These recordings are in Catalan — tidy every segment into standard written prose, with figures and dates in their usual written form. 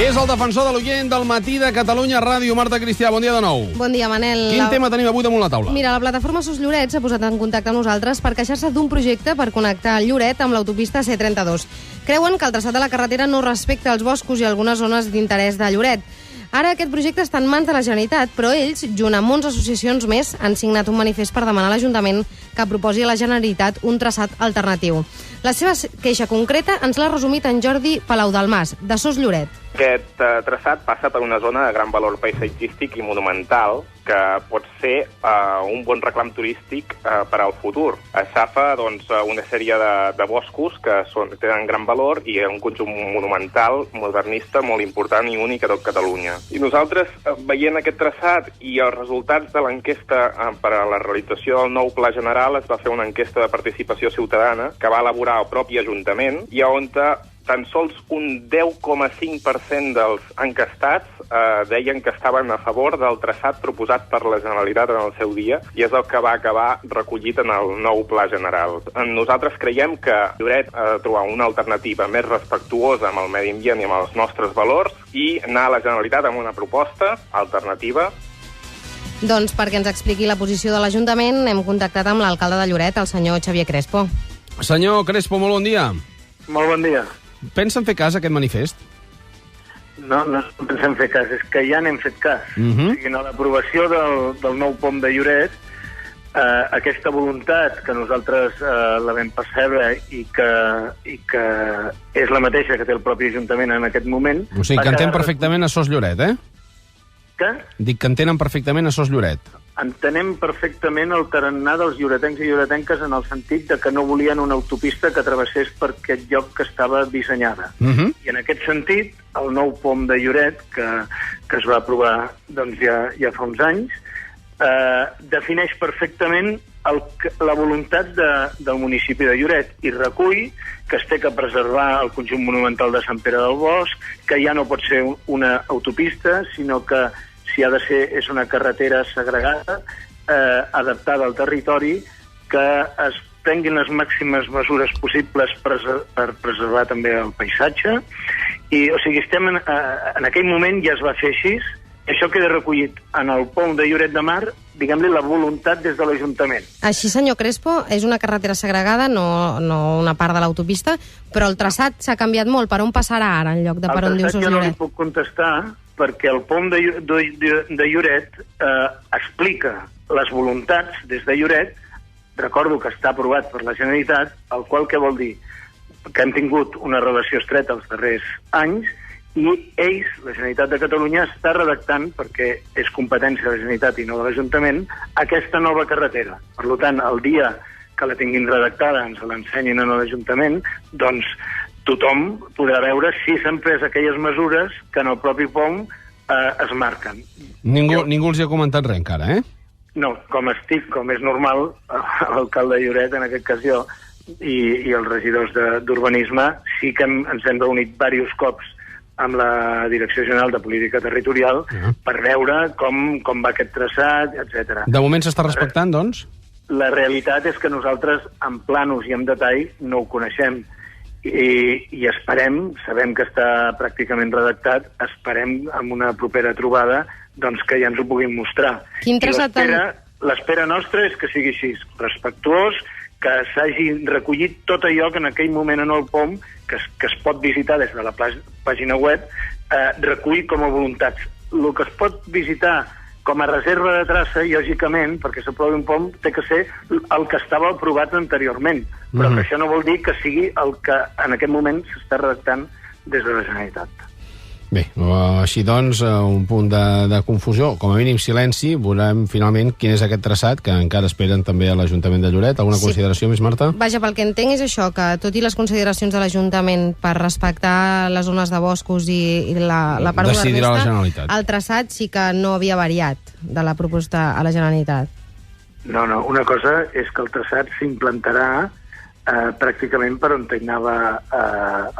És el defensor de l'oient del Matí de Catalunya Ràdio. Marta Cristià, bon dia de nou. Bon dia, Manel. Quin tema tenim avui damunt la taula? Mira, la plataforma Sos Lloret s'ha posat en contacte amb nosaltres per queixar-se d'un projecte per connectar Lloret amb l'autopista C32. Creuen que el traçat de la carretera no respecta els boscos i algunes zones d'interès de Lloret. Ara aquest projecte està en mans de la Generalitat, però ells, junt amb 11 associacions més, han signat un manifest per demanar a l'Ajuntament que proposi a la Generalitat un traçat alternatiu. La seva queixa concreta ens l'ha resumit en Jordi Palaudalmàs, de Sos Lloret. Aquest traçat passa per una zona de gran valor paisatgístic i monumental que pot ser un bon reclam turístic per al futur. S'afa una sèrie de boscos que tenen gran valor i un conjunt monumental, modernista, molt important i únic a tot Catalunya. I nosaltres, veient aquest traçat i els resultats de l'enquesta per a la realització del nou Pla General, es va fer una enquesta de participació ciutadana que va elaborar el propi Ajuntament i on tan sols un 10,5% dels encastats deien que estaven a favor del traçat proposat per la Generalitat en el seu dia i és el que va acabar recollit en el nou Pla General. Nosaltres creiem que Lloret ha de trobar una alternativa més respectuosa amb el medi ambient i amb els nostres valors i anar a la Generalitat amb una proposta alternativa. Doncs perquè ens expliqui la posició de l'Ajuntament hem contactat amb l'alcalde de Lloret, el senyor Xavier Crespo. Senyor Crespo, molt bon dia. Molt bon dia. Pensen fer cas a aquest manifest? No pensem fer cas, és que ja n'hem fet cas. O sigui, en l'aprovació del nou pont de Lloret, aquesta voluntat que nosaltres la vam percebre i que és la mateixa que té el propi Ajuntament en aquest moment... O sigui, que entén perfectament a Sos Lloret, eh? Què? Dic que entenen perfectament a Sos Lloret. Entenem perfectament el tarannà dels lloretencs i lloretenques en el sentit de que no volien una autopista que travessés per aquest lloc que estava dissenyada. I en aquest sentit, el nou pont de Lloret, que es va aprovar ja fa uns anys, defineix perfectament la voluntat del municipi de Lloret i recull que es té que preservar el conjunt monumental de Sant Pere del Bosc, que ja no pot ser una autopista, sinó que si ha de ser, és una carretera segregada, adaptada al territori, que es prenguin les màximes mesures possibles per preservar també el paisatge. I, o sigui, estem en aquell moment ja es va fer així. Això queda recollit en el pont de Lloret de Mar, diguem-li, la voluntat des de l'Ajuntament. Així, senyor Crespo, és una carretera segregada, no una part de l'autopista, però el traçat s'ha canviat molt. Per on passarà ara, en lloc de per on diu Sos Lloret? El traçat jo no li puc contestar, perquè el pont de Lloret explica les voluntats des de Lloret. Recordo que està aprovat per la Generalitat, el qual què vol dir? Que hem tingut una relació estreta els darrers anys i ells, la Generalitat de Catalunya, està redactant, perquè és competència de la Generalitat i no de l'Ajuntament, aquesta nova carretera. Per tant, el dia que la tinguin redactada, ens l'ensenyin a l'Ajuntament, doncs tothom podrà veure si s'han pres aquelles mesures que en el propi pont es marquen. Ningú els hi ha comentat res encara, eh? No, com és normal, l'alcalde de Lloret, en aquest cas jo, i els regidors d'Urbanisme, sí que ens hem reunit diversos cops amb la Direcció General de Política Territorial per veure com va aquest traçat, etc. De moment s'està respectant, doncs? La realitat és que nosaltres, en planos i en detall, no ho coneixem. I esperem, sabem que està pràcticament redactat, esperem en una propera trobada doncs que ja ens ho puguin mostrar. L'espera nostra és que sigui així, respectuós, que s'hagi recollit tot allò que en aquell moment en el POM, que es pot visitar des de la pàgina web, recull com a voluntats. El que es pot visitar com a reserva de traça, lògicament, perquè s'aprovi un POM, té que ser el que estava aprovat anteriorment. Però que això no vol dir que sigui el que en aquest moment s'està redactant des de la Generalitat. Bé, així doncs, un punt de confusió, com a mínim silenci, veurem finalment quin és aquest traçat, que encara esperen també a l'Ajuntament de Lloret. Alguna consideració més, Marta? Vaja, pel que entenc és això, que tot i les consideracions de l'Ajuntament per respectar les zones de boscos i la part modernista, el traçat sí que no havia variat de la proposta a la Generalitat. No, una cosa és que el traçat s'implantarà pràcticament per on anava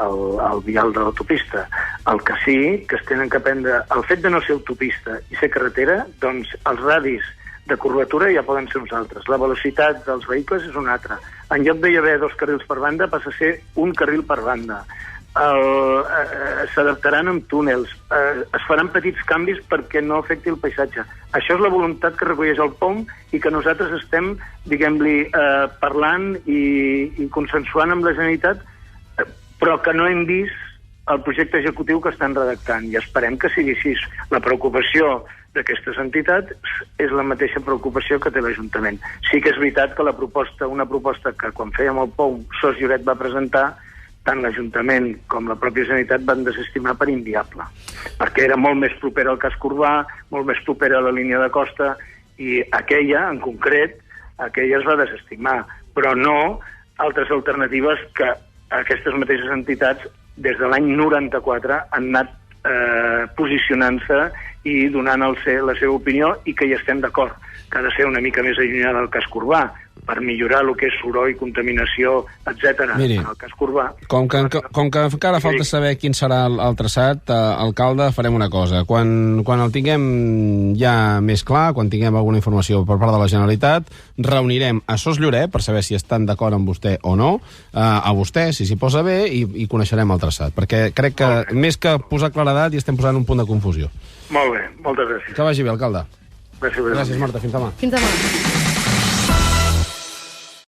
el vial de l'autopista. El que sí, que es tenen que prendre... El fet de no ser autopista i ser carretera, doncs els radis de curvatura ja poden ser uns altres. La velocitat dels vehicles és una altra. En lloc d'hi haver 2 carrils per banda, passa a ser un carril per banda. s'adaptaran amb túnels, es faran petits canvis perquè no afecti el paisatge. Això és la voluntat que recolleix el POM i que nosaltres estem, diguem-li, parlant i consensuant amb la Generalitat, però que no hem vist el projecte executiu que estan redactant, i esperem que sigui així. La preocupació d'aquestes entitats és la mateixa preocupació que té l'Ajuntament. Sí que és veritat que una proposta que quan fèiem el POM SOS Lloret va presentar, tant l'Ajuntament com la pròpia Generalitat van desestimar per inviable, perquè era molt més propera al casc urbà, molt més propera a la línia de costa, i aquella, en concret, aquella es va desestimar, però no altres alternatives que aquestes mateixes entitats des de l'any 94 han anat posicionant-se i donant la seva opinió, i que hi estem d'acord, que ha de ser una mica més allunyada del casc urbà per millorar el que és soroll, contaminació, etc. Miri, en el casc urbà. Com que encara falta saber quin serà el traçat, alcalde, farem una cosa. Quan el tinguem ja més clar, quan tinguem alguna informació per part de la Generalitat, reunirem a SOS Lloret per saber si estan d'acord amb vostè o no, a vostè, si s'hi posa bé, i coneixerem el traçat. Perquè crec que més que posar claredat hi estem posant un punt de confusió. Molt bé, moltes gràcies. Que vagi bé, alcalde. Gràcies, Marta. Fins demà. Fins demà.